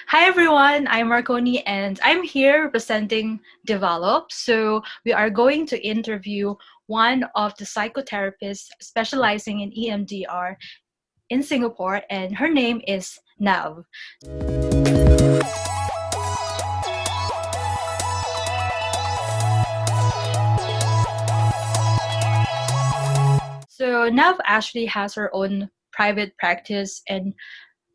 Hi everyone, I'm Marconi and I'm here representing Develop. So we are going to interview one of the psychotherapists specializing in EMDR in Singapore, and her name is Nav. So Nav actually has her own private practice and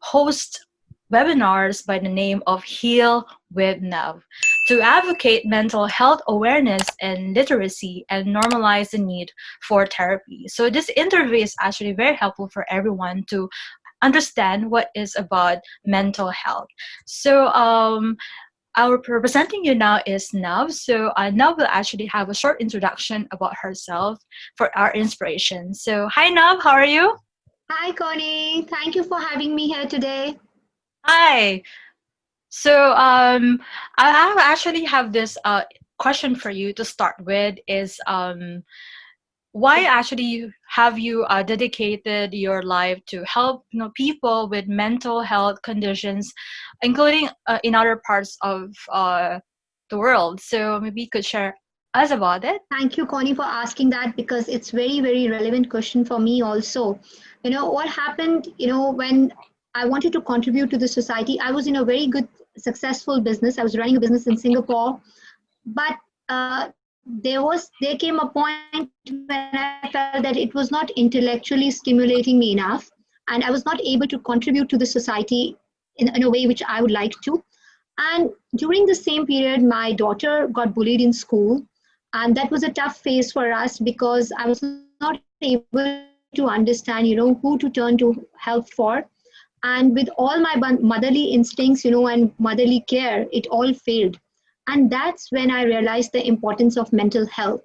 hosts webinars by the name of Heal with Nav to advocate mental health awareness and literacy and normalize the need for therapy. So this interview is actually very helpful for everyone to understand what is about mental health. So our representing you now is Nav. So Nav will actually have a short introduction about herself for our inspiration. So hi Nav, how are you? Hi, Connie. Thank you for having me here today. Hi. So actually have this question for you to start with is why actually have you dedicated your life to help people with mental health conditions, including in other parts of the world. So maybe you could share us about it. Thank you, Connie, for asking that because it's very relevant question for me also. What happened, when I wanted to contribute to the society, I was in a very good, successful business. I was running a business in Singapore, but there came a point when I felt that it was not intellectually stimulating me enough, and I was not able to contribute to the society in a way which I would like to. And during the same period, my daughter got bullied in school. And that was a tough phase for us because I was not able to understand, who to turn to help for. And with all my motherly instincts, and motherly care, it all failed. And that's when I realized the importance of mental health.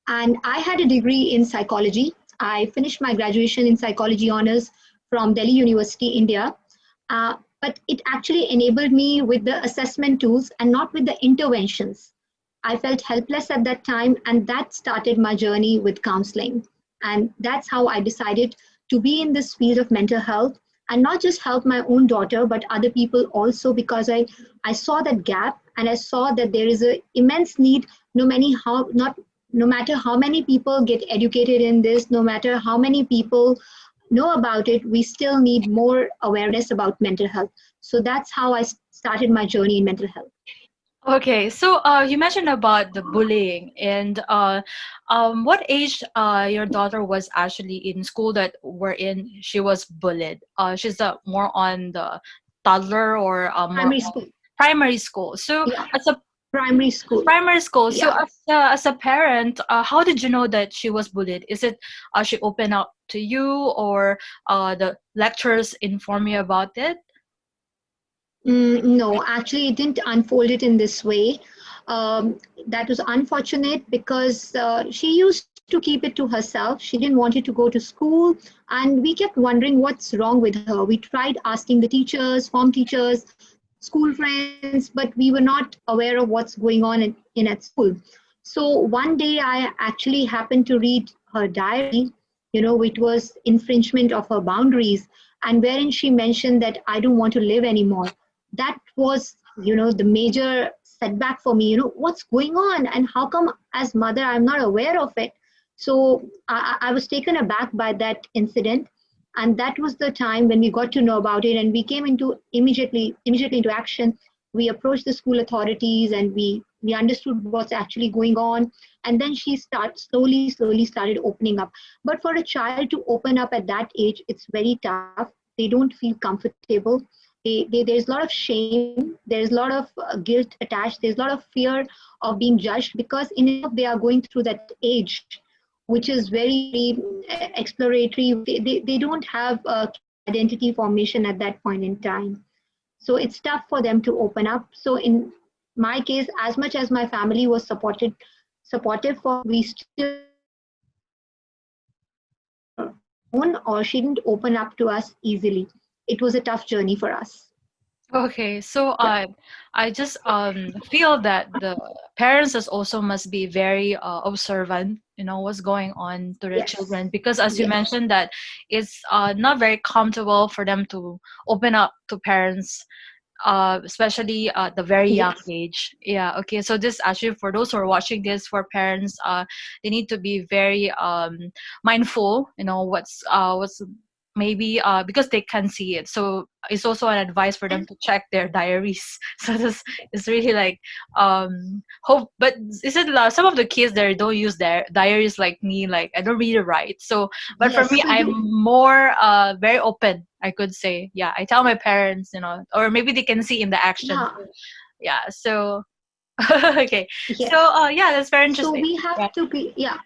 And I had a degree in psychology. I finished my graduation in psychology honors from Delhi University, India. But it actually enabled me with the assessment tools and not with the interventions. I felt helpless at that time, and that started my journey with counseling. And that's how I decided to be in this field of mental health and not just help my own daughter, but other people also, because I saw that gap and I saw that there is an immense need, no matter how many people get educated in this, no matter how many people know about it, we still need more awareness about mental health. So that's how I started my journey in mental health. Okay, so you mentioned about the bullying, and what age your daughter was actually in school that wherein she was bullied? She's more on the toddler or more Primary on school. primary school. So Yeah, as a primary school. primary school, so Yeah. as a parent, how did you know that she was bullied? Is it she opened up to you, or the lecturers inform you about it? No, actually, it didn't unfold it in this way. That was unfortunate because she used to keep it to herself. She didn't want it to go to school, and we kept wondering what's wrong with her. We tried asking the teachers, form teachers, school friends, but we were not aware of what's going on in at school. So one day, I actually happened to read her diary. It was infringement of her boundaries, and wherein she mentioned that I don't want to live anymore. That was the major setback for me. What's going on, and how come as mother I'm not aware of it? So I was taken aback by that incident, and that was the time when we got to know about it, and we came into immediately into action. We approached the school authorities, and we understood what's actually going on. And then she slowly started opening up. But for a child to open up at that age, it's very tough. They don't feel comfortable. There's a lot of shame, there's a lot of guilt attached, there's a lot of fear of being judged, because in itself they are going through that age, which is very exploratory. They don't have a clear identity formation at that point in time. So it's tough for them to open up. So in my case, as much as my family was supportive for, we still own, or she didn't open up to us easily. It was a tough journey for us. Okay, so Yeah. I just feel that the parents as also must be very observant, what's going on to their Yes. children, because as you Yes. mentioned that it's not very comfortable for them to open up to parents especially at the very young Yes. age. Yeah. Okay. So this actually, for those who are watching this, for parents, they need to be very mindful. You know what's maybe because they can see it. So it's also an advice for them And to check their diaries. So this is really like hope. But is it some of the kids there don't use their diaries like me? Like I don't read or write. So but for yes, me, so I'm you, more very open, I could say. Yeah, I tell my parents, or maybe they can see in the action. yeah, Yeah, so okay. So yes. yeah, that's very So interesting. we Yeah. have to be, yeah.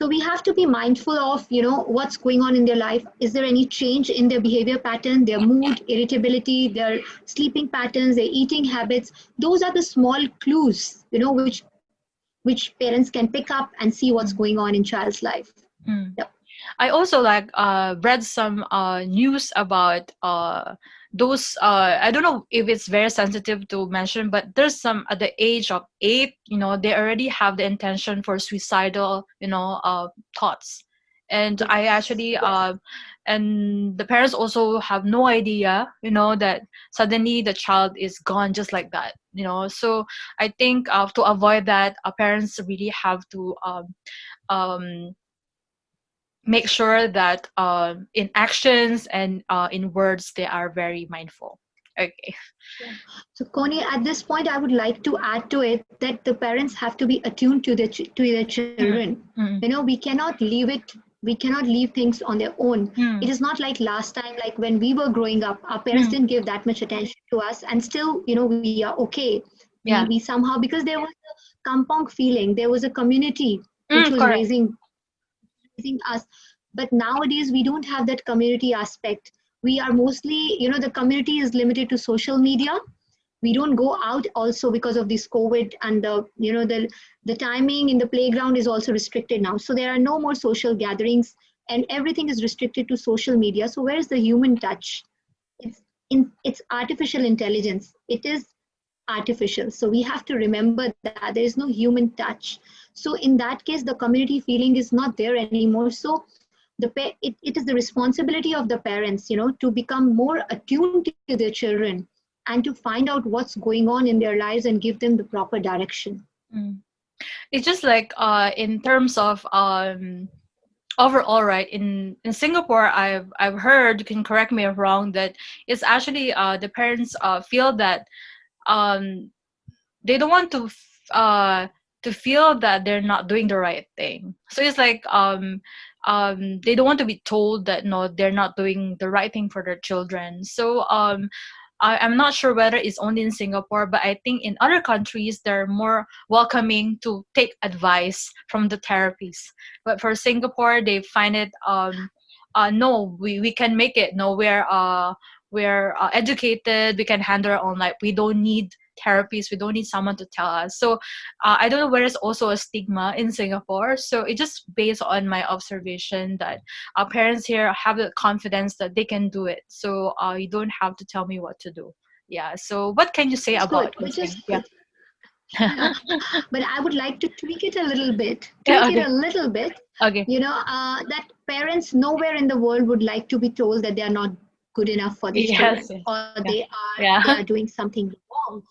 So we have to be mindful of, what's going on in their life. Is there any change in their behavior pattern, their mood, irritability, their sleeping patterns, their eating habits? Those are the small clues, which parents can pick up and see what's Mm, going on in child's life. mm. Yep. I also like read some news about those I don't know if it's very sensitive to mention, but there's some at the age of 8, they already have the intention for suicidal, thoughts. And I Yes. actually Yes. and the parents also have no idea, that suddenly the child is gone just like that. So I think to avoid that, parents really have to um make sure that in actions and in words they are very mindful. Okay. Yeah. So, Connie, at this point, I would like to add to it that the parents have to be attuned to their Mm, children. mm, We cannot leave things on their own. It mm, is not like last time, like when we were growing up, our parents mm, didn't give that much attention to us, and still, we are okay. We yeah. we somehow, because there was a kampong feeling, there was a community which was Correct. raising us. But nowadays we don't have that community aspect. We are mostly, the community is limited to social media. We don't go out also because of this COVID, and the timing in the playground is also restricted now. So there are no more social gatherings, and everything is restricted to social media. So where is the human touch? It's artificial intelligence. It is artificial. So we have to remember that there is no human touch. So in that case, the community feeling is not there anymore. So it is the responsibility of the parents, to become more attuned to their children and to find out what's going on in their lives and give them the proper direction. Mm. It's just like in terms of overall, right, in Singapore, I've heard, you can correct me if wrong, that it's actually the parents feel that um they don't want to feel that they're not doing the right thing. So it's like they don't want to be told that no, they're not doing the right thing for their children. So I'm not sure whether it's only in Singapore, but I think in other countries they're more welcoming to take advice from the therapists. But for Singapore, they find it no, we can make it. No, we're educated. We can handle our own life. We don't need therapies. We don't need someone to tell us. So I don't know where there's also a stigma in Singapore. So it just based on my observation that our parents here have the confidence that they can do it. So you don't have to tell me what to do. Yeah. So what can you say That's about good, this which is thing? Yeah. good. But I would like to tweak it a little bit. Yeah. Tweak it Okay. a little bit. Okay. That parents nowhere in the world would like to be told that they are not good enough for their Yes. children, Yes. or Yeah. they Yeah. are doing something wrong.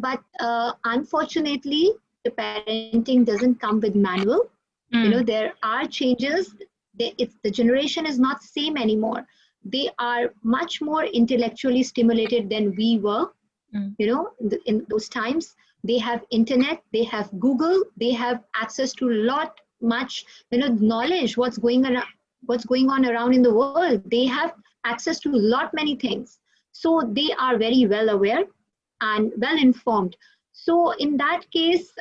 But unfortunately, the parenting doesn't come with manual. Mm, There are changes. The generation is not same anymore. They are much more intellectually stimulated than we were. mm, In those times, they have internet, they have Google, they have access to a lot much, knowledge, what's going on around in the world. They have access to a lot many things. So they are very well aware and well informed. So in that case,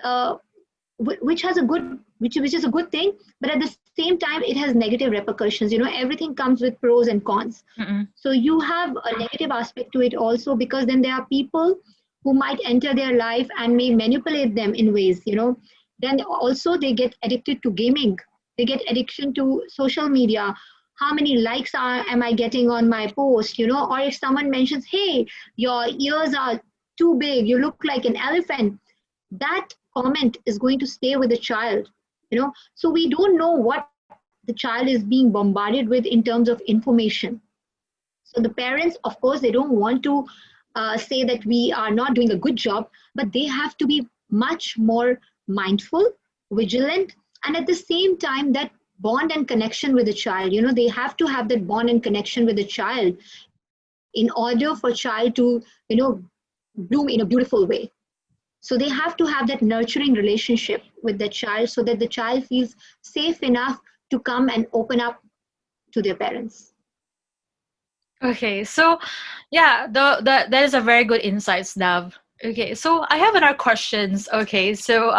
which has a good which is a good thing, but at the same time it has negative repercussions. Everything comes with pros and cons. mm, So you have a negative aspect to it also, because then there are people who might enter their life and may manipulate them in ways. Then also they get addicted to gaming. They get addiction to social media. How many likes am I getting on my post? Or if someone mentions, hey, your ears are too big, you look like an elephant, that comment is going to stay with the child. So we don't know what the child is being bombarded with in terms of information. So the parents, of course, they don't want to say that we are not doing a good job, but they have to be much more mindful, vigilant, and at the same time, that bond and connection with the child. They have to have that bond and connection with the child in order for child to, bloom in a beautiful way. So they have to have that nurturing relationship with the child so that the child feels safe enough to come and open up to their parents. Okay, so yeah, that is a very good insights, Nav. Okay, so I have another questions. Okay, so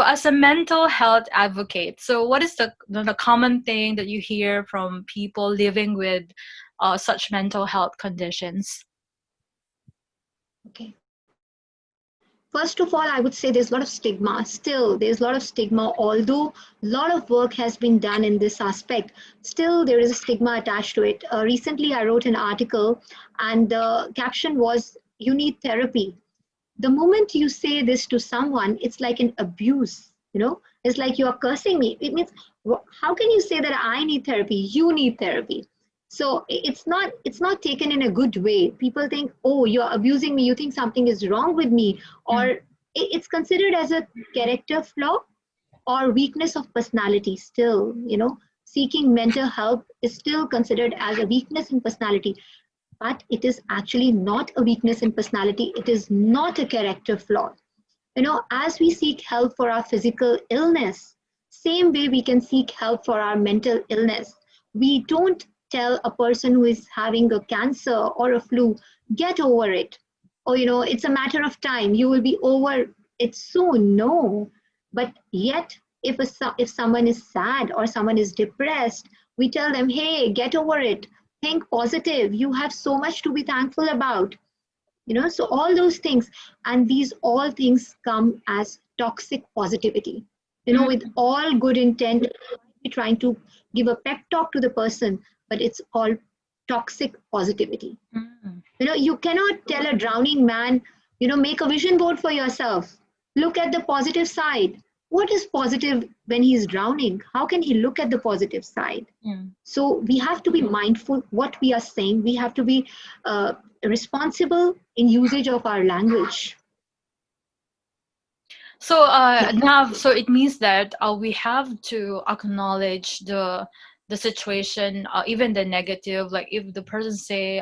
as a mental health advocate, so what is the common thing that you hear from people living with such mental health conditions? Okay. First of all, I would say there's a lot of stigma. Still, there's a lot of stigma. Although a lot of work has been done in this aspect, still there is a stigma attached to it. Recently, I wrote an article, and the caption was, "You need therapy." The moment you say this to someone, it's like an abuse. It's like you are cursing me. It means, how can you say that I need therapy? You need therapy. So it's not taken in a good way. People think, oh, you're abusing me. You think something is wrong with me, or Mm, it's considered as a character flaw or weakness of personality. Still, seeking mental help is still considered as a weakness in personality, but it is actually not a weakness in personality. It is not a character flaw. As we seek help for our physical illness, same way we can seek help for our mental illness. We don't tell a person who is having a cancer or a flu, get over it. Or, it's a matter of time. You will be over it soon. No. But yet, if someone is sad or someone is depressed, we tell them, hey, get over it. Think positive. You have so much to be thankful about. So all those things, and these all things come as toxic positivity. With mm, all good intent, we're trying to give a pep talk to the person, but it's called toxic positivity. mm. You cannot tell a drowning man, make a vision board for yourself. Look at the positive side. What is positive when he's drowning? How can he look at the positive side? Mm. So we have to be mindful what we are saying. We have to be responsible in usage of our language. So Yeah, now, so it means that we have to acknowledge the situation, even the negative. Like if the person say,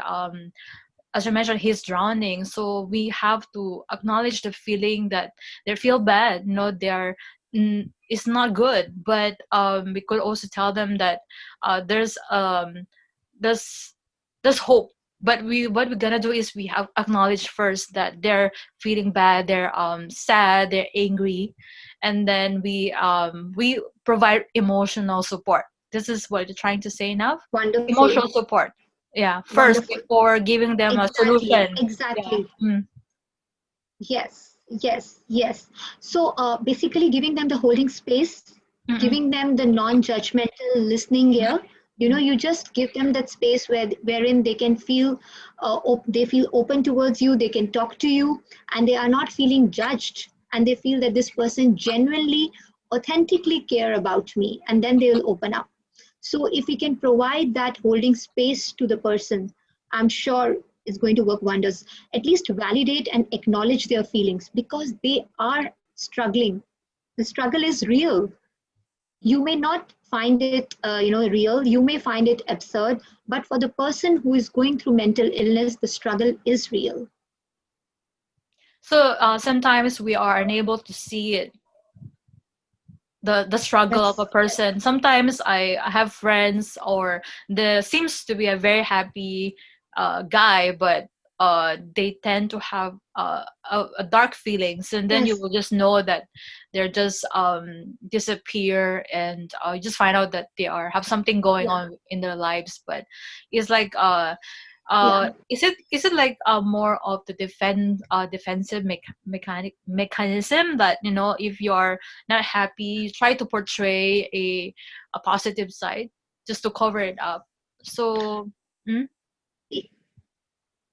as I mentioned, he's drowning, so we have to acknowledge the feeling that they feel bad. They're it's not good, but we could also tell them that there's there's hope. But what we're gonna do is we have acknowledge first that they're feeling bad, they're sad, they're angry, and then we provide emotional support. This is what you're trying to say now. wonderful, Emotional support, yeah, first wonderful. before giving them a Exactly, solution. Yeah. exactly. Mm, Yes, yes, yes. So basically, giving them the holding space, mm, giving them the non-judgmental listening mm, ear. mm, You just give them that space wherein they can feel, they feel open towards you. They can talk to you, and they are not feeling judged, and they feel that this person genuinely, authentically care about me, and then they will open up. So if we can provide that holding space to the person, I'm sure it's going to work wonders. At least validate and acknowledge their feelings because they are struggling. The struggle is real. You may not find it real, you may find it absurd, but for the person who is going through mental illness, the struggle is real. so sometimes we are unable to see it, the struggle of a That's person. Sometimes I have friends, or there seems to be a very happy guy, but they tend to have a dark feelings, and then you yes, will just know that they're just disappear, and you just find out that they are have something going yeah, on in their lives. But it's like yeah. is it like more of the defensive mechanism that if you're not happy, you try to portray a positive side just to cover it up. So mm,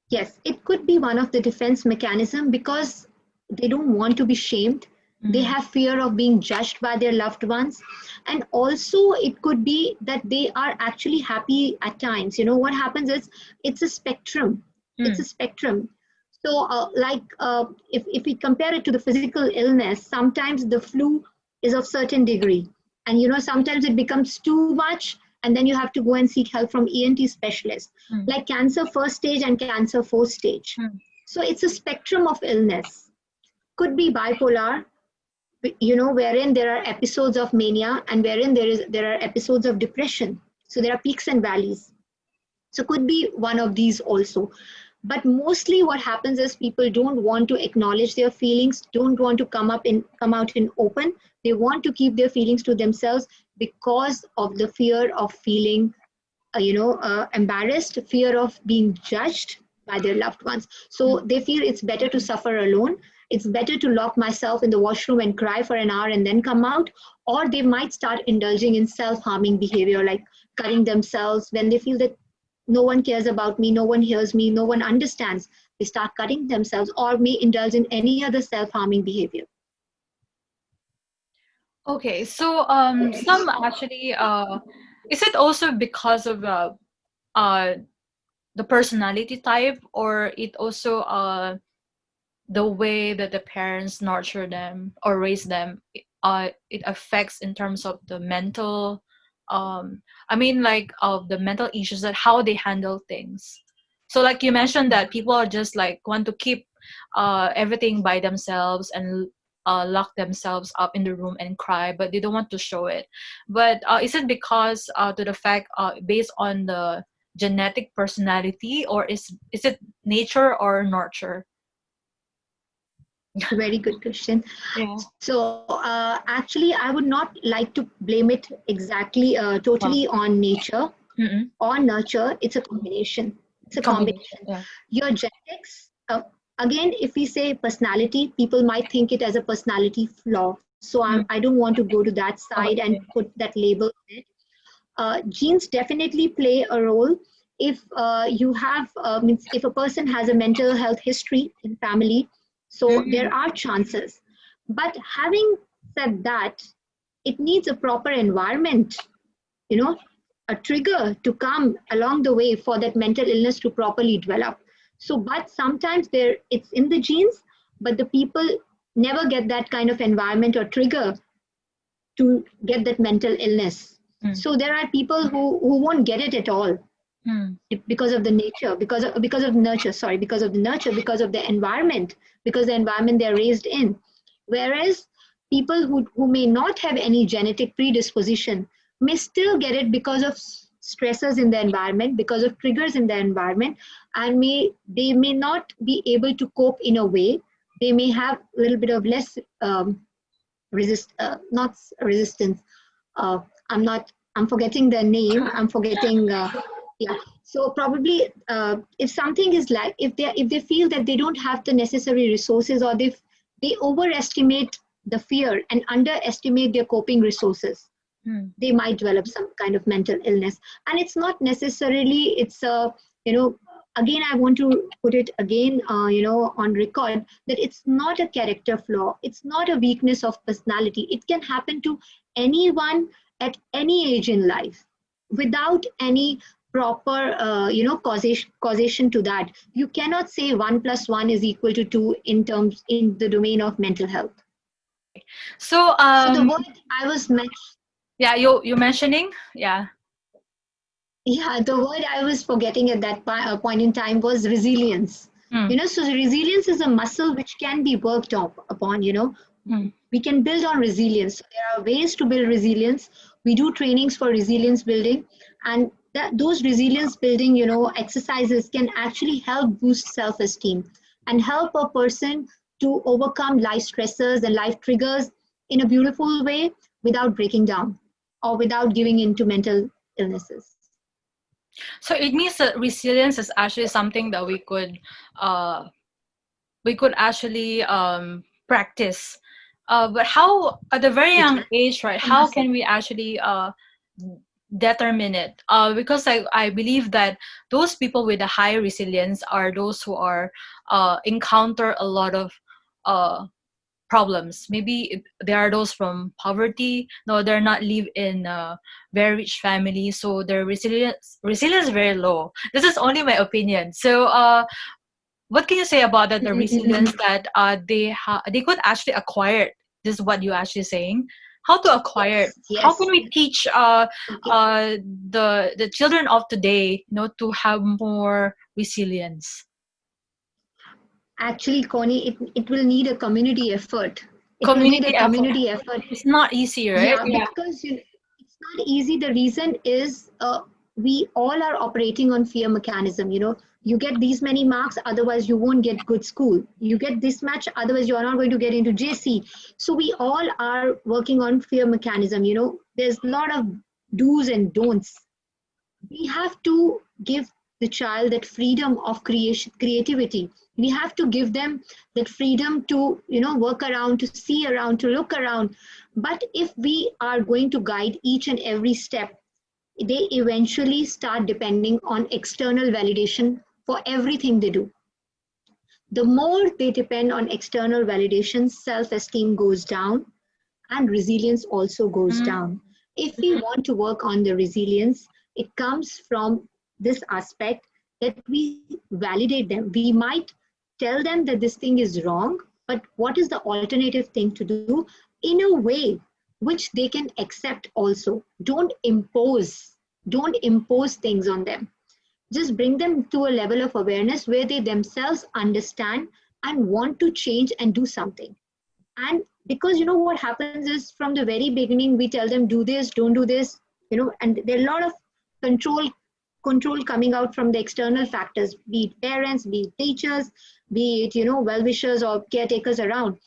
Yes, it could be one of the defense mechanism because they don't want to be shamed. They have fear of being judged by their loved ones. And also it could be that they are actually happy at times. What happens is, it's a spectrum. It's a spectrum. So if we compare it to the physical illness, sometimes the flu is of certain degree, and sometimes it becomes too much, and then you have to go and seek help from ENT specialists, like cancer first stage and cancer fourth stage. So it's a spectrum of illness. Could be bipolar, wherein there are episodes of mania, and wherein there are episodes of depression. So there are peaks and valleys. So could be one of these also. But mostly what happens is, people don't want to acknowledge their feelings, don't want to come out in open. They want to keep their feelings to themselves because of the fear of feeling embarrassed, fear of being judged by their loved ones. So they feel it's better to suffer alone. It's better to lock myself in the washroom and cry for an hour and then come out. Or they might start indulging in self-harming behavior, like cutting themselves when they feel that no one cares about me, no one hears me, no one understands. They start cutting themselves, or may indulge in any other self-harming behavior. Okay, so some actually, is it also because of the personality type, or it also the way that the parents nurture them or raise them? It affects in terms of the mental, I mean, like, of the mental issues, that how they handle things. So like you mentioned, that people are just like want to keep everything by themselves, and lock themselves up in the room and cry, but they don't want to show it. But is it because to the fact, based on the genetic personality, or is it nature or nurture? Very good question. Yeah. So actually, I would not like to blame it exactly Well, totally on nature mm-mm. or nurture. It's a combination. It's a Combination. combination. Yeah. Your genetics, again, if we say personality, people might think it as a personality flaw. So I don't want to go to that Oh, side and okay. put that label on it. Genes definitely play a role. If you have, means if a person has a mental health history in family, so there Mm. are chances. But having said that, it needs a proper environment, you know, a trigger to come along the way for that mental illness to properly develop. So, but sometimes it's in the genes, but the people never get that kind of environment or trigger to get that mental illness. Mm. So there are people who won't get it at all Mm. because of the nature, because of nurture, sorry, because of the nurture, because of the environment, because the environment they're raised in. Whereas people who may not have any genetic predisposition may still get it because of stressors in the environment, because of triggers in the environment, and they may not be able to cope in a way. They may have a little bit of less not resistance. Uh, I'm forgetting the name. I'm forgetting. Yeah. So probably, if something is like, if they feel that they don't have the necessary resources, or they overestimate the fear and underestimate their coping resources, Mm. they might develop some kind of mental illness. And it's not necessarily, it's a, again, I want to put it again, on record, that it's not a character flaw, it's not a weakness of personality. It can happen to anyone at any age in life without any proper causation to that. You cannot say 1 plus 1 is equal to 2 in the domain of mental health. So So the word I was mentioning, yeah, you mentioning, yeah. yeah, the word I was forgetting at that point in time was resilience. Mm. So resilience is a muscle which can be worked upon. Mm. We can build on resilience. So there are ways to build resilience. We do trainings for resilience building, and those resilience building, exercises can actually help boost self-esteem and help a person to overcome life stressors and life triggers in a beautiful way without breaking down or without giving into mental illnesses. So it means that resilience is actually something that uh we could actually practice. But how at a very It's young age, right? a How muscle. can we actually determine it? Because I believe that those people with a high resilience are those who are encounter a lot of uh problems. Maybe there are those from poverty. No, they're not live in a very rich family, so their resilience is very low. This is only my opinion. So what can you say about that, the resilience that they could actually acquire? This is what you actually saying. How to acquire it? Yes, How can yes. we teach Okay. the children of today, to have more resilience? Actually, Connie, it will need a community effort. It will need a Community effort. community effort. It's not easy, right? Yeah, because it's not easy. The reason is we all are operating on fear mechanism. You get these many marks, otherwise you won't get good school. You get this much, otherwise you are not going to get into JC. So we all are working on fear mechanism. There's a lot of do's and don'ts. We have to give the child that freedom of creativity. We have to give them that freedom to work around, to see around, to look around. But if we are going to guide each and every step, they eventually start depending on external validation for everything they do. The more they depend on external validation, self-esteem goes down and resilience also goes Mm, down. If we want to work on the resilience, it comes from this aspect that we validate them. We might tell them that this thing is wrong, but what is the alternative thing to do in a way which they can accept also. Don't impose things on them. Just bring them to a level of awareness where they themselves understand and want to change and do something. And because what happens is from the very beginning we tell them do this, don't do this, and there are a lot of control coming out from the external factors, be it parents, be it teachers, be it well-wishers or caretakers around,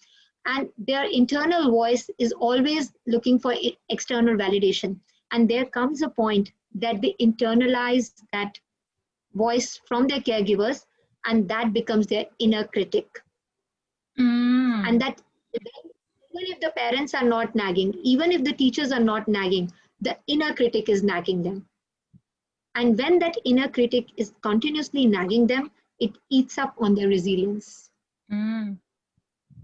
and their internal voice is always looking for external validation. And there comes a point that they internalize that voice from their caregivers, and that becomes their inner critic. And mm, that even if the parents are not nagging, even if the teachers are not nagging, the inner critic is nagging them. And when that inner critic is continuously nagging them, it eats up on their resilience. mm.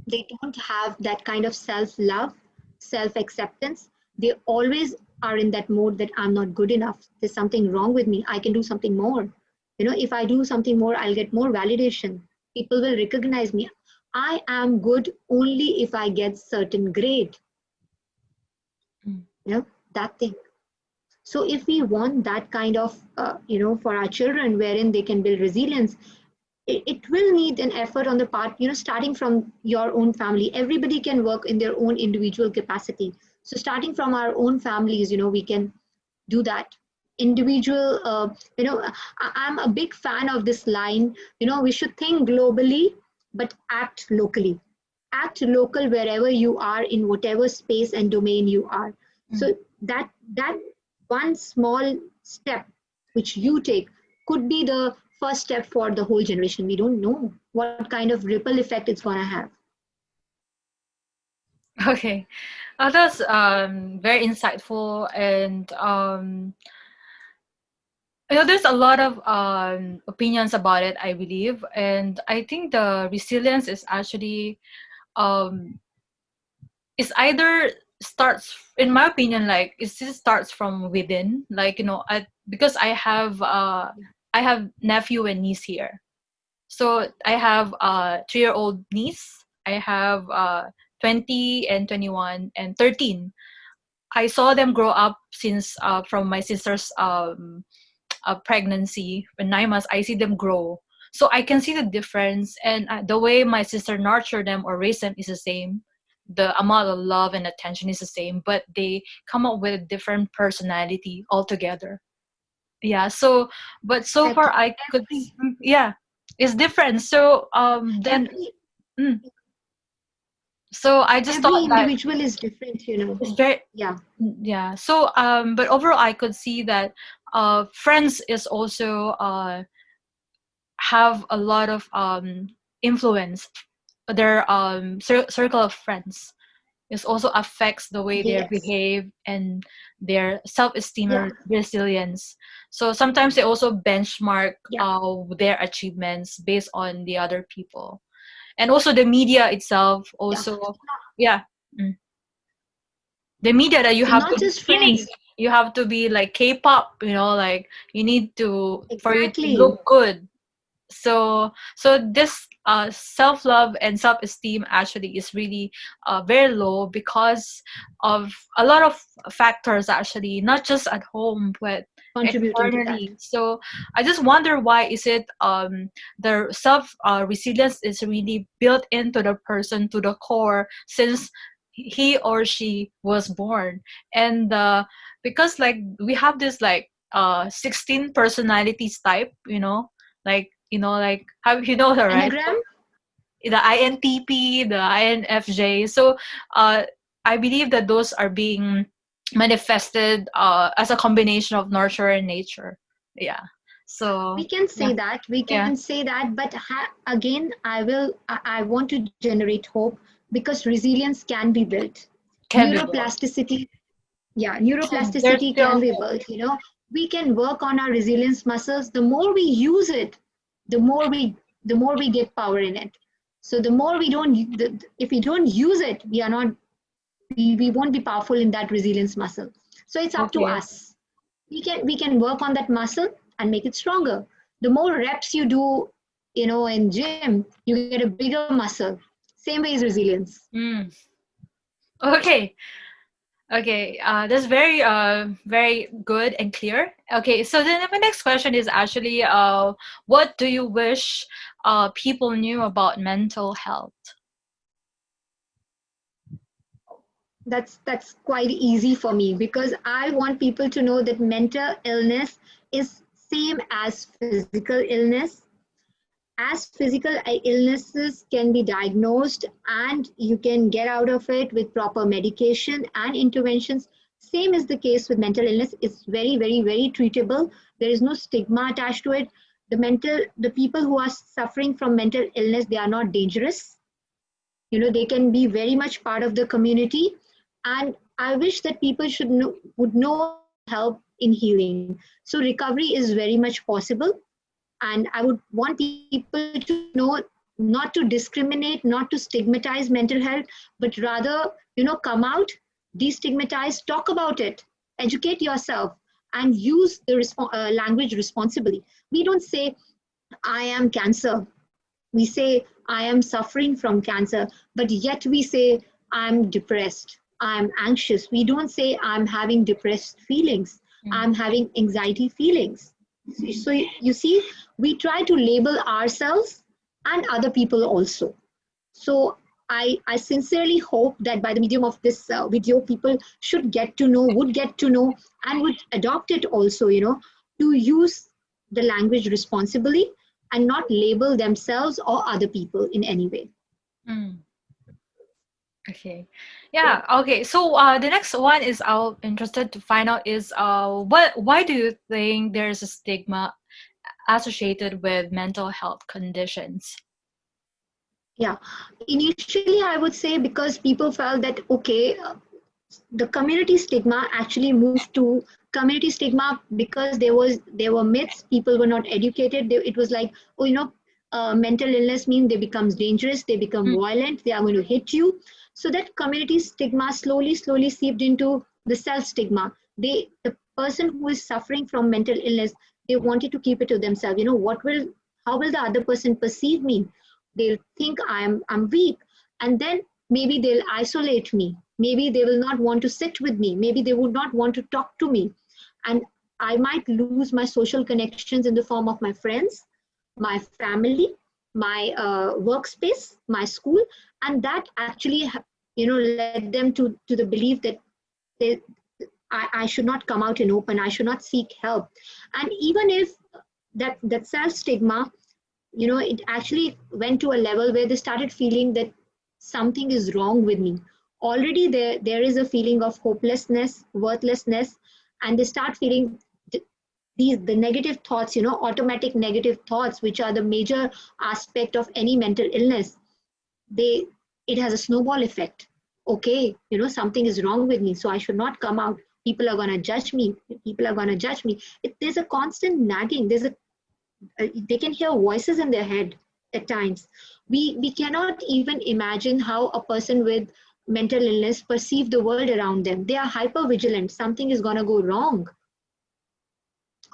They don't have that kind of self love, self acceptance. They always are in that mode that I'm not good enough. There's something wrong with me. I can do something more. If I do something more, I'll get more validation. People will recognize me. I am good only if I get certain grade. Mm. That thing. So if we want that kind of, for our children, wherein they can build resilience, it will need an effort on the part, starting from your own family. Everybody can work in their own individual capacity. So starting from our own families, we can do that. Individual, I'm a big fan of this line, we should think globally, but act locally. Act local wherever you are, in whatever space and domain you are. Mm. So that one small step which you take could be the first step for the whole generation. We don't know what kind of ripple effect it's going to have. Okay, that's very insightful, and there's a lot of opinions about it, I believe, and I think the resilience is actually um it's either starts, in my opinion, like it just starts from within, like because I have nephew and niece here. So I have a 3-year-old niece. I have 20 and 21 and 13. I saw them grow up since from my sister's pregnancy. When 9 months, I see them grow. So I can see the difference, and the way my sister nurtured them or raised them is the same. The amount of love and attention is the same, but they come up with a different personality altogether. Yeah. So, but so far Exactly. I could, yeah, it's different. So then, Every mm, so I just every thought that individual is different, it's very, yeah. yeah. So but overall I could see that friends is also have a lot of influence, their circle of friends. it also affects the way they Yes. behave and their self-esteem Yeah. or resilience. So sometimes they also benchmark Yeah. their achievements based on the other people, and also the media itself Yeah. also. Yeah. Mm. The media that you And have not to be just skinny, friends. you have to be like K-pop, like you need to, for you to Exactly. look good. So this self-love and self-esteem actually is really very low because of a lot of factors, actually, not just at home but Contributing to that. externally. So I just wonder, why is it the self resilience is really built into the person to the core since he or she was born. And because like we have this like 16 personalities type, like like how you know that, right? So Anagram? the INTP, the INFJ. So uh, I believe that those are being manifested as a combination of nurture and nature. Yeah. So We can yeah, say that. We yeah, can say that. But again, I want to generate hope because resilience can be built. can be built. Neuroplasticity, yeah, There's neuroplasticity still can be hope. built. We can work on our resilience muscles. The more we use it, the more we get power in it. So the more we don't, if we don't use it, we won't be powerful in that resilience muscle. So it's up to Okay. us. We can work on that muscle and make it stronger. The more reps you do, in gym, you get a bigger muscle. Same way is resilience. Mm. Okay. Okay, that's very good and clear. Okay, so then my next question is actually, what do you wish people knew about mental health? That's quite easy for me because I want people to know that mental illness is same as physical illness. As physical illnesses can be diagnosed and you can get out of it with proper medication and interventions, same is the case with mental illness. It's very, very, very treatable. There is no stigma attached to it. The people who are suffering from mental illness, they are not dangerous. They can be very much part of the community. And I wish that people would know mental health in healing. So recovery is very much possible, and I would want people to know not to discriminate, not to stigmatize mental health, but rather, come out, destigmatize, talk about it, educate yourself, and use the language responsibly. We don't say, I am cancer. We say, I am suffering from cancer, but yet we say, I'm depressed, I'm anxious. We don't say, I'm having depressed feelings, Mm. I'm having anxiety feelings. So you see, we try to label ourselves and other people also. So I sincerely hope that by the medium of this video, people would get to know, and would adopt it also, to use the language responsibly and not label themselves or other people in any way. Mm. Okay. Yeah. Okay. So the next one is I'm interested to find out is why do you think there's a stigma associated with mental health conditions? Yeah. Initially, I would say because people felt that, okay, the community stigma actually moved to community stigma because there were myths. People were not educated. It was like, oh, mental illness means they becomes dangerous, they become Mm. violent, they are going to hit you. So that community stigma slowly seeped into the self stigma. The person who is suffering from mental illness, they wanted to keep it to themselves. How will the other person perceive me? They'll think I'm weak, and then maybe they'll isolate me. Maybe they will not want to sit with me. Maybe they would not want to talk to me. And I might lose my social connections in the form of my friends, my family, my workspace, my school. And that actually, led them to the belief that they, I should not come out in open. I should not seek help. And even if that self stigma, it actually went to a level where they started feeling that something is wrong with me. Already there is a feeling of hopelessness, worthlessness, and they start feeling the negative thoughts, automatic negative thoughts, which are the major aspect of any mental illness. They It has a snowball effect. okay, something is wrong with me, so I should not come out. People are going to judge me. People are going to judge me. There's a constant nagging. They can hear voices in their head at times. We cannot even imagine how a person with mental illness perceive the world around them. They are hyper vigilant. Something is going to go wrong,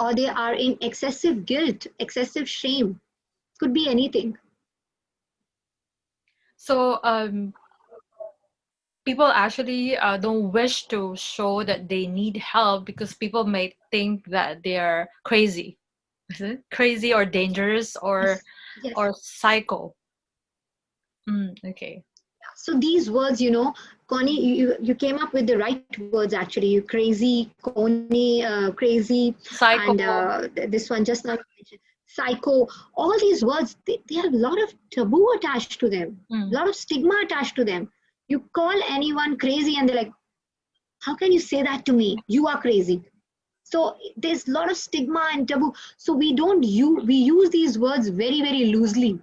or they are in excessive guilt, excessive shame. Could be anything. So people actually don't wish to show that they need help because people may think that they are crazy. Is it crazy or dangerous Yes, yes. or psycho? Okay. So these words, Connie, you came up with the right words actually. You crazy, Connie, crazy, and Psycho. this one just now you mentioned psycho. All these words, they have a lot of taboo attached to them, a Mm. lot of stigma attached to them. You call anyone crazy, and they're like, "How can you say that to me? You are crazy." So there's a lot of stigma and taboo. So we use these words very very loosely.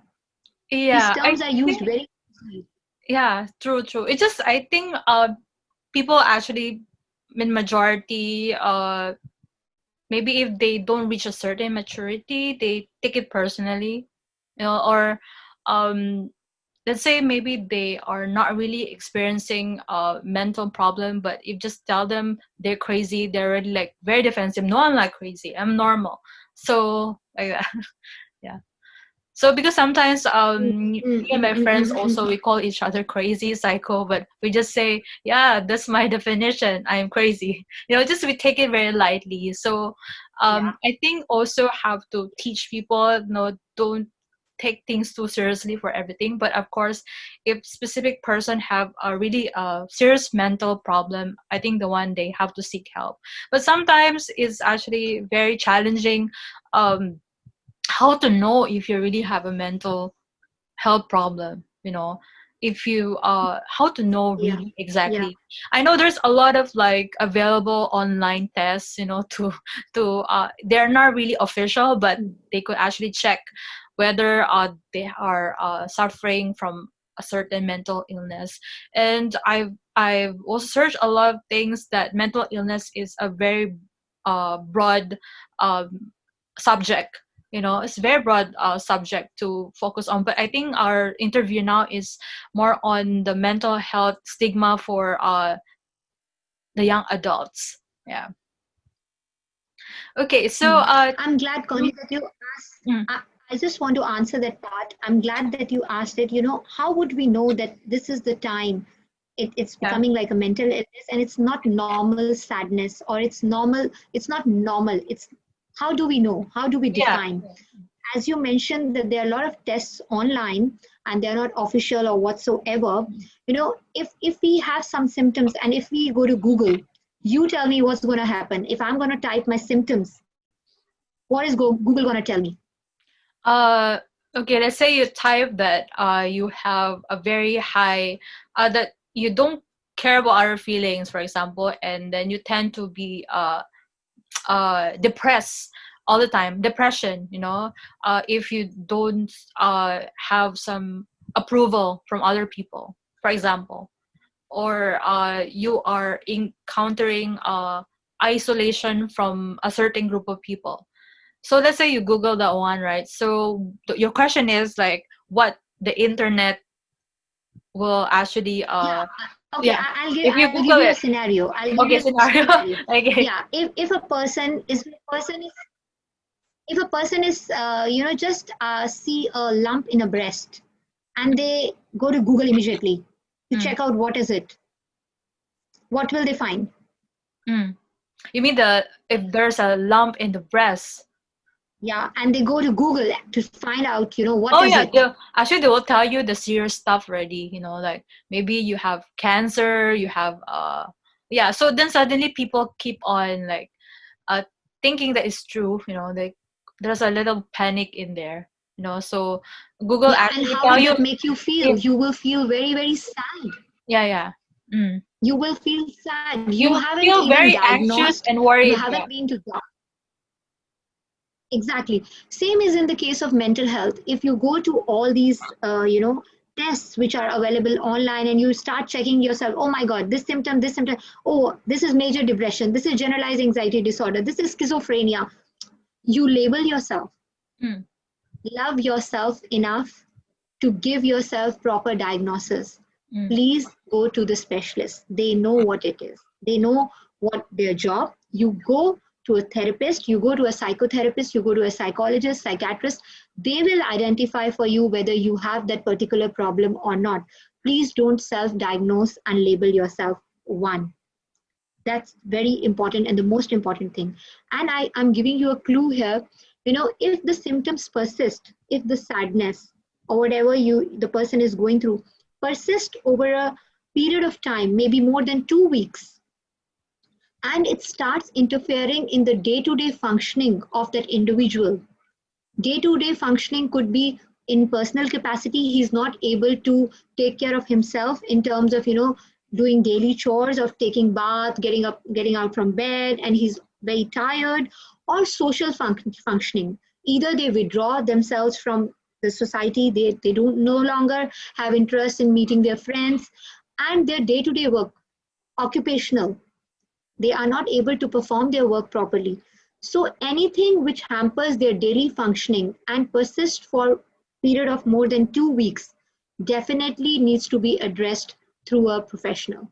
These Yeah, terms are used think very loosely. yeah, true. It's just I think people actually in majority maybe if they don't reach a certain maturity, they take it personally, or um let's say maybe they are not really experiencing a mental problem, but if just tell them they're crazy, they're already like very defensive. No, I'm not crazy, I'm normal. So like that. Yeah. So because sometimes Mm, me mm, and mm, my mm, friends mm, mm. also we call each other crazy, psycho, but we just say, yeah, that's my definition. I'm crazy. Just we take it very lightly. So Yeah. I think also have to teach people, don't take things too seriously for everything. But of course, if specific person have a really serious mental problem, I think the one they have to seek help. But sometimes it's actually very challenging. How to know if you really have a mental health problem, if you how to know Yeah, really yeah. exactly. I know there's a lot of like available online tests, to they're not really official, but Mm. they could actually check whether they are suffering from a certain mental illness. And I've also searched a lot of things that mental illness is a very broad um, subject. It's a very broad subject to focus on, but I think our interview now is more on the mental health stigma for the young adults. Yeah. Okay, so Mm. I'm glad, Connie, that you asked. mm, I just want to answer that part. I'm glad that you asked it. How would we know that this is the time it's yeah, becoming like a mental illness and it's not normal sadness, or it's not normal. How do we know? How do we yeah, define? As you mentioned that there are a lot of tests online and they're not official or whatsoever. If we have some symptoms and if we go to Google, you tell me what's going to happen. If I'm going to type my symptoms, what is Google going to tell me? uh okay, let's say you type that you have a very high that you don't care about other feelings, for example, and then you tend to be depressed all the time, depression, if you don't have some approval from other people, for example, or you are encountering isolation from a certain group of people. So let's say you Google that one, right? So your question is like what the internet will actually Yeah. Okay. yeah, I'll give if you I'll give you Google a it. scenario. I'll give you Okay, a scenario. scenario. Okay. Yeah. If a person is just see a lump in a breast, and they go to Google immediately to Mm, check out what is it, what will they find? mm. You mean the if there's a lump in the breast? Yeah, and they go to Google to find out, what Oh is yeah, it. they will tell you the serious stuff already. Like maybe you have cancer, you have yeah. So then suddenly people keep on like uh thinking that it's true. Like there's a little panic in there. So Google Yeah, and actually how tell will you that make you feel? if You will feel very, very sad. yeah. Mm. You will feel sad. You You haven't feel even very anxious diagnosed, and you worried. haven't Yeah. been to doctor. Exactly. Same is in the case of mental health. If you go to all these, tests which are available online, and you start checking yourself. Oh my God, this symptom. Oh, this is major depression. This is generalized anxiety disorder. This is schizophrenia. You label yourself. Mm. Love yourself enough to give yourself proper diagnosis. Mm. Please go to the specialist. They know what it is. They know what their job. You go to a therapist, you go to a psychotherapist, you go to a psychologist, psychiatrist. They will identify for you whether you have that particular problem or not. Please don't self-diagnose and label yourself one. That's very important and the most important thing. And I'm giving you a clue here. If the symptoms persist, if the sadness or whatever the person is going through persist over a period of time, maybe more than 2 weeks, and it starts interfering in the day-to-day functioning of that individual. Day-to-day functioning could be in personal capacity. He's not able to take care of himself in terms of doing daily chores, of taking bath, getting up, getting out from bed, and he's very tired. Or social functioning, either they withdraw themselves from the society, they don't no longer have interest in meeting their friends, and their day-to-day work, occupational, they are not able to perform their work properly. So anything which hampers their daily functioning and persists for a period of more than 2 weeks definitely needs to be addressed through a professional.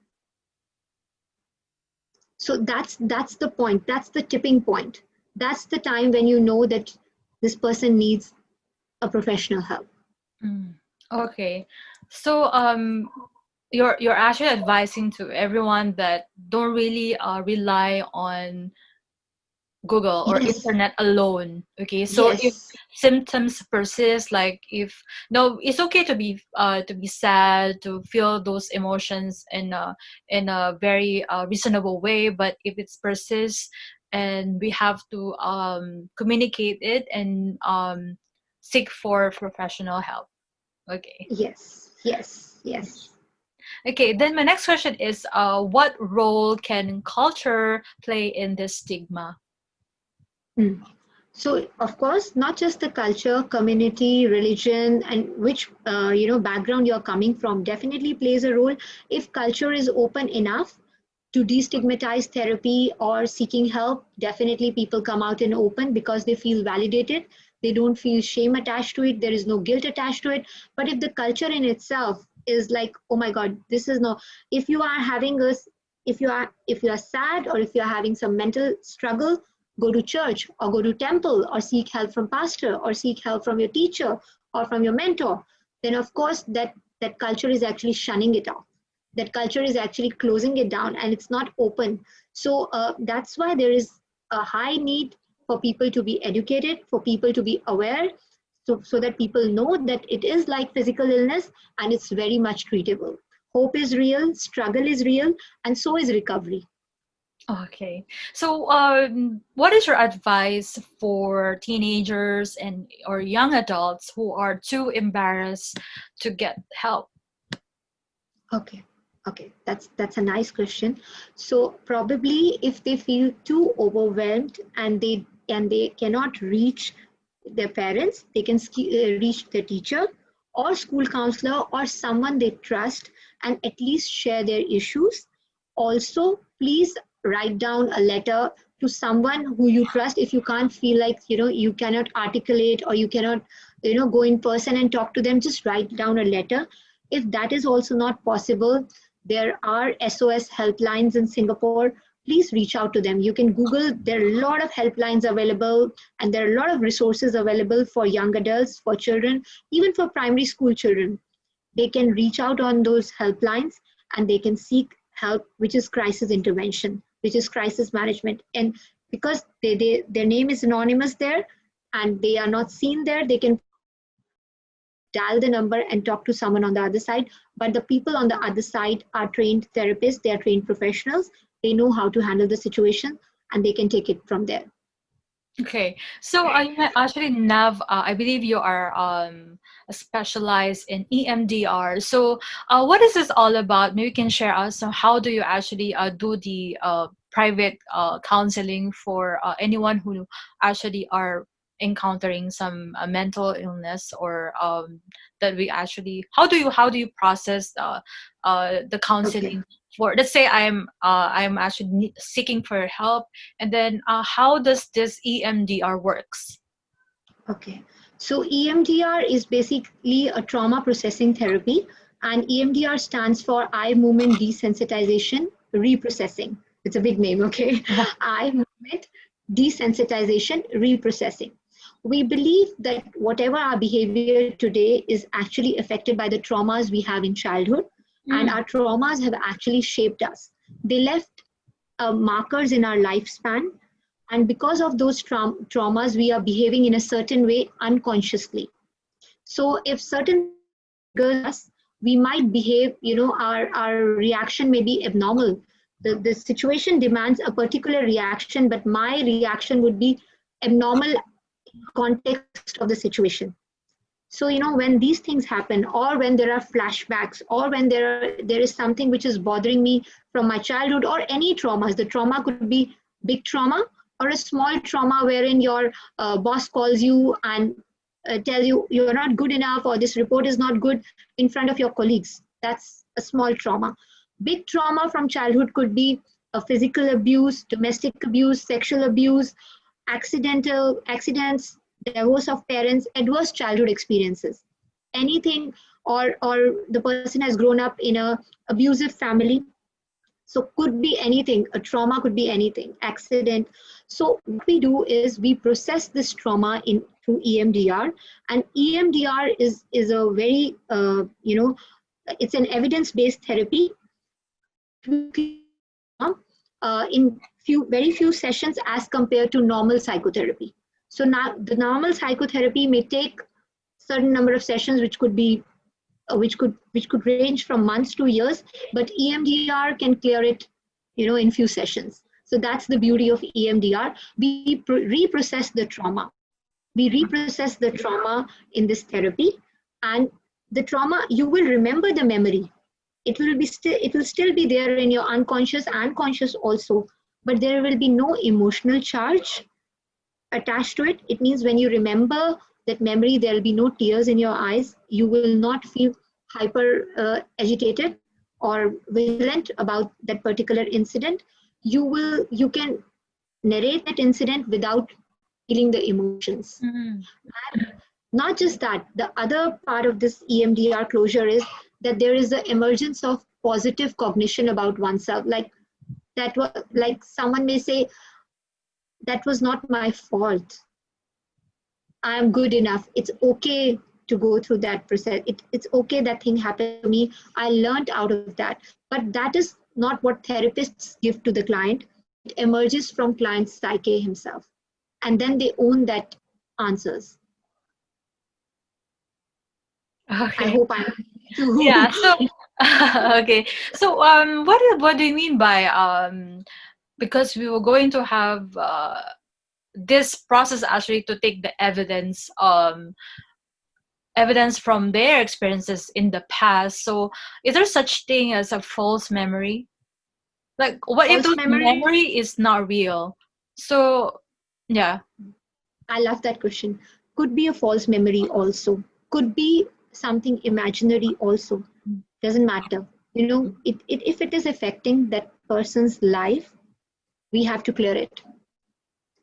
So that's the point. That's the tipping point. That's the time when you know that this person needs a professional help. Mm. Okay. So you're actually advising to everyone that don't really rely on Google or Yes, internet alone. Okay, so if yes, symptoms persist, like if no, it's okay to be sad, to feel those emotions in a very reasonable way. But if it persists, and we have to communicate it and seek for professional help. Okay. yes, yes, yes. Okay, then my next question is what role can culture play in this stigma? Hmm. So, of course, not just the culture, community, religion, and which background you're coming from definitely plays a role. If culture is open enough to destigmatize therapy or seeking help, definitely people come out in open because they feel validated. They don't feel shame attached to it. There is no guilt attached to it. But if the culture in itself is like, oh my God, this is no. If you are having a, if you are sad or if you are having some mental struggle, go to church or go to temple or seek help from pastor or seek help from your teacher or from your mentor. Then of course that culture is actually shunning it off. That culture is actually closing it down and it's not open. So that's why there is a high need for people to be educated, for people to be aware, so that people know that it is like physical illness and it's very much treatable. Hope is real, struggle is real, and so is recovery. Okay. So, what is your advice for teenagers and or young adults who are too embarrassed to get help? Okay. Okay, that's a nice question. So probably if they feel too overwhelmed and they cannot reach their parents, they can reach their teacher or school counselor or someone they trust and at least share their issues. Also, please write down a letter to someone who you trust. If you can't feel like you cannot articulate or you cannot go in person and talk to them, just write down a letter. If that is also not possible, there are SOS helplines in Singapore. Please reach out to them. You can Google, there are a lot of helplines available, and there are a lot of resources available for young adults, for children, even for primary school children. They can reach out on those helplines and they can seek help, which is crisis intervention, which is crisis management. And because their name is anonymous there and they are not seen there, they can dial the number and talk to someone on the other side. But the people on the other side are trained therapists, they are trained professionals, they know how to handle the situation and they can take it from there. Okay. So, actually, Nav, I believe you are specialized in EMDR. So, what is this all about? Maybe you can share us. So, how do you actually do the private counseling for anyone who actually are encountering some mental illness, or that we actually, how do you process the Okay. counseling for, let's say I'm actually seeking for help, and then how does this EMDR works? Okay. So EMDR is basically a trauma processing therapy, and EMDR stands for eye movement desensitization reprocessing. It's a big name, okay? Eye movement desensitization reprocessing. We believe that whatever our behavior today is actually affected by the traumas we have in childhood, and Mm. our traumas have actually shaped us. They left markers in our lifespan, and because of those traumas we are behaving in a certain way unconsciously. So if certain triggers us, we might behave, our reaction may be abnormal. The situation demands a particular reaction, but my reaction would be abnormal in context of the situation. So when these things happen, or when there are flashbacks, or when there is something which is bothering me from my childhood, or any traumas, the trauma could be big trauma or a small trauma wherein your boss calls you and tell you you're not good enough, or this report is not good in front of your colleagues. That's a small trauma. Big trauma from childhood could be a physical abuse, domestic abuse, sexual abuse, accidents, divorce of parents, adverse childhood experiences, anything, or the person has grown up in a abusive family. So could be anything. A trauma could be anything. Accident. So what we do is we process this trauma in through EMDR, and EMDR is a very it's an evidence based therapy which will clear trauma in very few sessions as compared to normal psychotherapy. So now the normal psychotherapy may take certain number of sessions, which could be which could range from months to years, but EMDR can clear it, in few sessions. So that's the beauty of EMDR. We reprocess the trauma. We reprocess the trauma in this therapy, and the trauma, you will remember the memory. It will still be there in your unconscious and conscious also, but there will be no emotional charge attached to it. It means when you remember that memory, there will be no tears in your eyes. You will not feel hyper agitated or vigilant about that particular incident. You can narrate that incident without feeling the emotions. Mm. And not just that, the other part of this EMDR closure is that there is the emergence of positive cognition about oneself. Like that was like someone may say, that was not my fault. I am good enough. It's okay to go through that process. It's okay that thing happened to me. I learned out of that. But that is not what therapists give to the client. It emerges from client's psyche himself. And then they own that answers. I Okay. hope I'm Yeah. to So okay. So what do you mean by because we were going to have this process actually to take the evidence from their experiences in the past. So is there such thing as a false memory? Like what if false the memory. memory is not real? So yeah. I love that question. Could be a false memory also. Could be something imaginary also. Doesn't matter. If it is affecting that person's life, we have to clear it.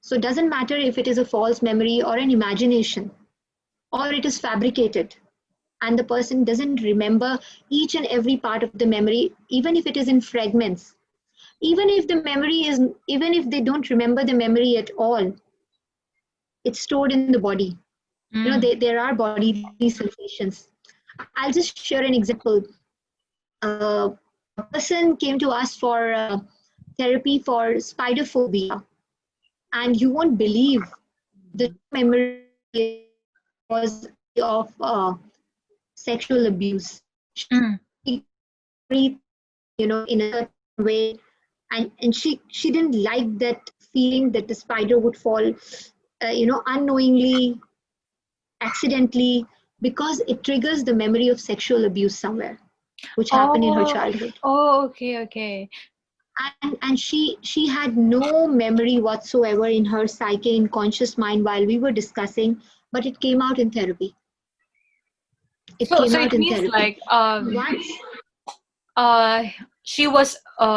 So it doesn't matter if it is a false memory or an imagination, or it is fabricated, and the person doesn't remember each and every part of the memory, even if it is in fragments. Even if they don't remember the memory at all, it's stored in the body. Mm. There are bodily sensations. I'll just share an example. A person came to us for therapy for spider phobia, and you won't believe the memory was of sexual abuse. Mm. She breathed, in a certain way, and she didn't like that feeling that the spider would fall, unknowingly, accidentally, because it triggers the memory of sexual abuse somewhere, which happened in her Oh, childhood. oh, okay, okay. And she had no memory whatsoever in her psyche, in conscious mind, while we were discussing, but it came out in therapy. It So came so out it in means therapy. like Once, uh she was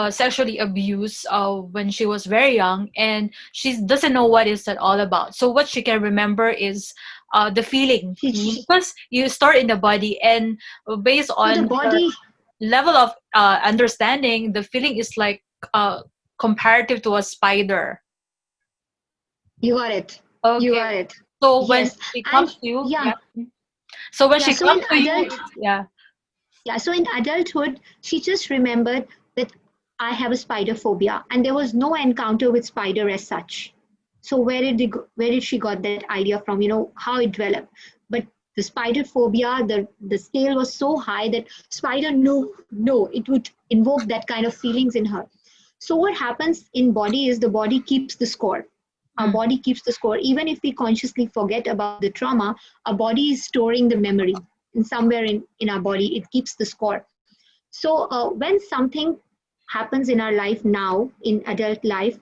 sexually abused when she was very young, and she doesn't know what is that all about. So what she can remember is the feeling, she because you start in the body, and based so the on her body, level of understanding, the feeling is like comparative to a spider. you got it, you Okay. got it. So when Yes. she And comes to you, yeah, yeah. So when yeah. she So in comes to you, adult, it's, yeah. yeah, so in adulthood, she just remembered that I have a spider phobia, and there was no encounter with spider as such. So where did she got that idea from? You know how it developed. But the spider phobia, the scale was so high that spider, no, it would invoke that kind of feelings in her. So what happens in body is the body keeps the score. Our Mm, body keeps the score. Even if we consciously forget about the trauma, our body is storing the memory in somewhere in our body. It keeps the score. So when something happens in our life now, in adult life,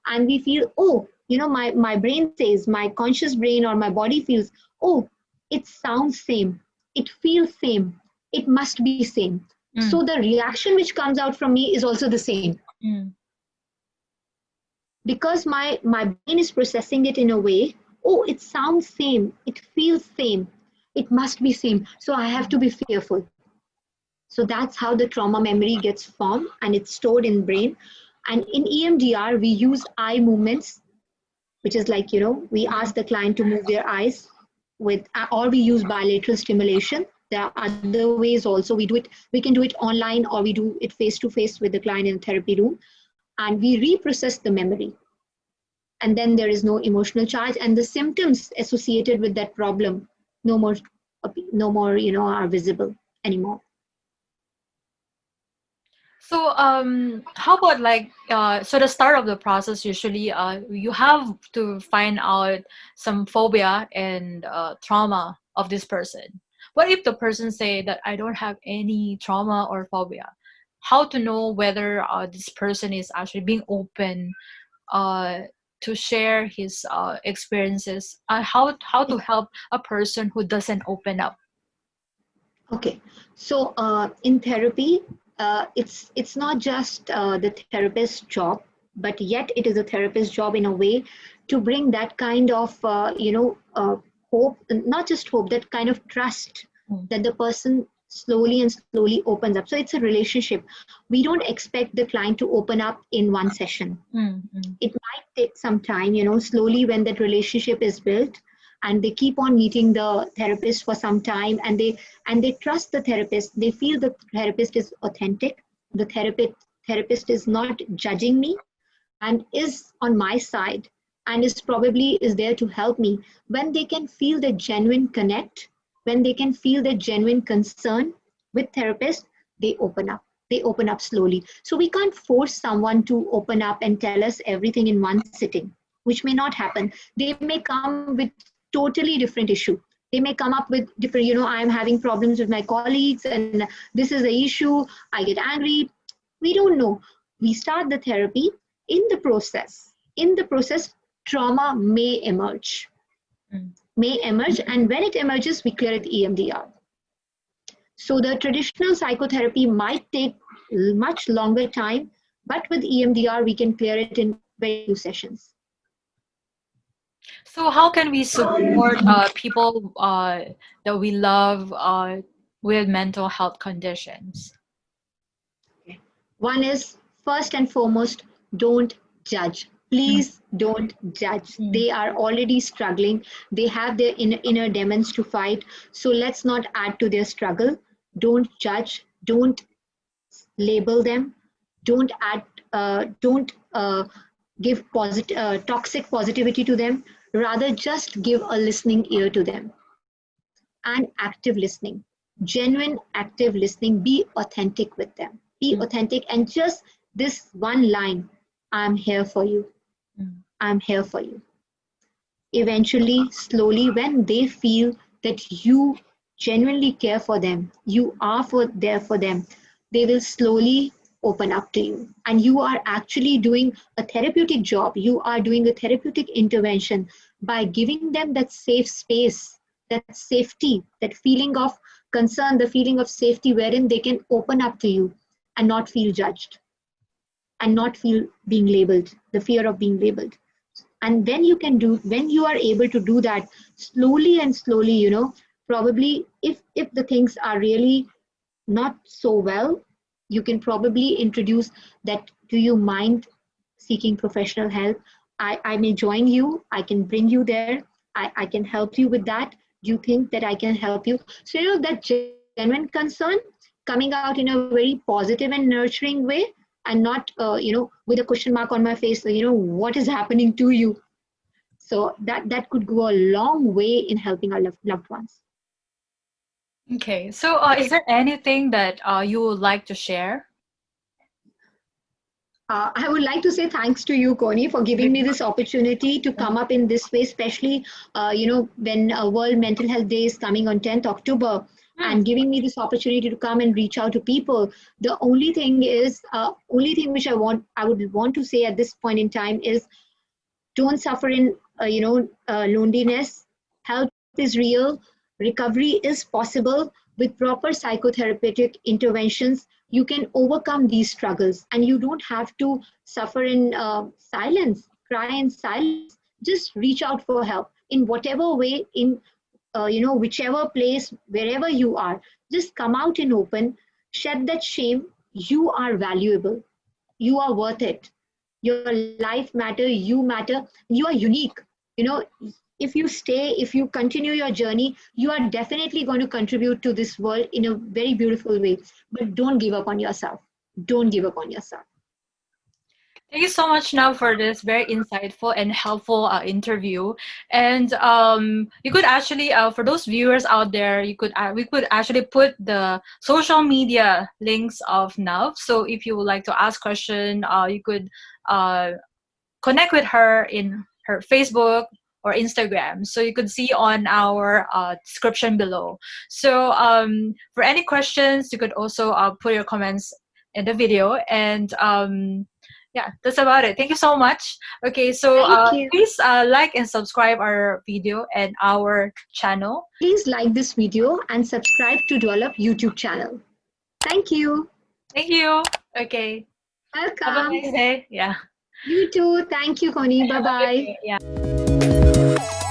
and we feel, oh, my brain says, my conscious brain or my body feels, oh, it sounds same, it feels same, it must be same. mm, So the reaction which comes out from me is also the same, mm. because my brain is processing it in a way, oh, it sounds same, it feels same, it must be same, so I have to be fearful. So that's how the trauma memory gets formed, and it's stored in brain. And in EMDR, we use eye movements, which is like, we ask the client to move their eyes with, or we use bilateral stimulation. There are other ways also. We can do it online, or we do it face to face with the client in a therapy room, and we reprocess the memory. And then there is no emotional charge, and the symptoms associated with that problem no more, are visible anymore. So how about like so the start of the process, usually you have to find out some phobia and trauma of this person. What if the person say that I don't have any trauma or phobia? How to know whether this person is actually being open uh, to share his experiences? How to help a person who doesn't open up? Okay, so in therapy, it's not just the therapist's job, but yet it is a therapist's job in a way to bring that kind of hope, not just hope, that kind of trust, Mm, that the person slowly and slowly opens up. So it's a relationship. We don't expect the client to open up in one session. mm, mm, It might take some time, slowly, when that relationship is built, and they keep on meeting the therapist for some time, and they trust the therapist. They feel the therapist is authentic. The therapist is not judging me, and is on my side, and is probably is there to help me. When they can feel the genuine connect, when they can feel the genuine concern with therapist, they open up. They open up slowly. So we can't force someone to open up and tell us everything in one sitting, which may not happen. They may come with totally different issue. They may come up with different, I'm having problems with my colleagues, and this is the issue, I get angry. We don't know. We start the therapy. In the process, trauma mm. may emerge, and when it emerges, we clear it EMDR. So the traditional psychotherapy might take much longer time, but with EMDR, we can clear it in very few sessions. So how can we support people that we love with mental health conditions? One is, first and foremost, don't judge. Mm, Please don't judge. mm. They are already struggling. They have their inner demons to fight. So let's not add to their struggle. Don't judge. Don't label them. Don't give toxic positivity to them. Rather, just give a listening ear to them, and active listening, genuine active listening. Be authentic with them. Be Mm, authentic, and just this one line, I'm here for you. mm. I'm here for you. Eventually, slowly, when they feel that you genuinely care for them, you are there for them, they will slowly open up to you, and you are actually doing a therapeutic job, you are doing a therapeutic intervention by giving them that safe space, that safety, that feeling of concern, the feeling of safety wherein they can open up to you and not feel judged and not feel being labeled, the fear of being labeled. And then you can do, when you are able to do that slowly and slowly, probably if the things are really not so well, you can probably introduce that, do you mind seeking professional help? I may join you, I can bring you there, I can help you with that. Do you think that I can help you? So, that genuine concern coming out in a very positive and nurturing way, and not, with a question mark on my face, what is happening to you? So that could go a long way in helping our loved ones. Okay, so is there anything that you would like to share? I would like to say thanks to you, Connie, for giving me this opportunity to come up in this way, especially, when World Mental Health Day is coming on 10th October, and giving me this opportunity to come and reach out to people. The only thing which I would want to say at this point in time is, don't suffer in, loneliness. Help is real. Recovery is possible. With proper psychotherapeutic interventions, you can overcome these struggles, and you don't have to suffer in silence, cry in silence. Just reach out for help in whatever way, in whichever place, wherever you are. Just come out in open, shed that shame. You are valuable, you are worth it, your life matter, you matter, you are unique. you know if you continue your journey, you are definitely going to contribute to this world in a very beautiful way. But don't give up on yourself, don't give up on yourself. Thank you so much, now, for this very insightful and helpful interview. And you could actually, for those viewers out there, we could actually put the social media links of Nav. So if you would like to ask question, you could uh, connect with her in her Facebook or Instagram. So you could see on our description below. So for any questions, you could also put your comments in the video. And yeah, that's about it. Thank you so much. Okay, so Thank you. please like and subscribe our video and our channel. Please like this video and subscribe to Develop YouTube channel. Thank you. Thank you. Okay. Have a Welcome. nice day. Yeah. You too. Thank you, Connie. Bye Have a good bye. day. Yeah.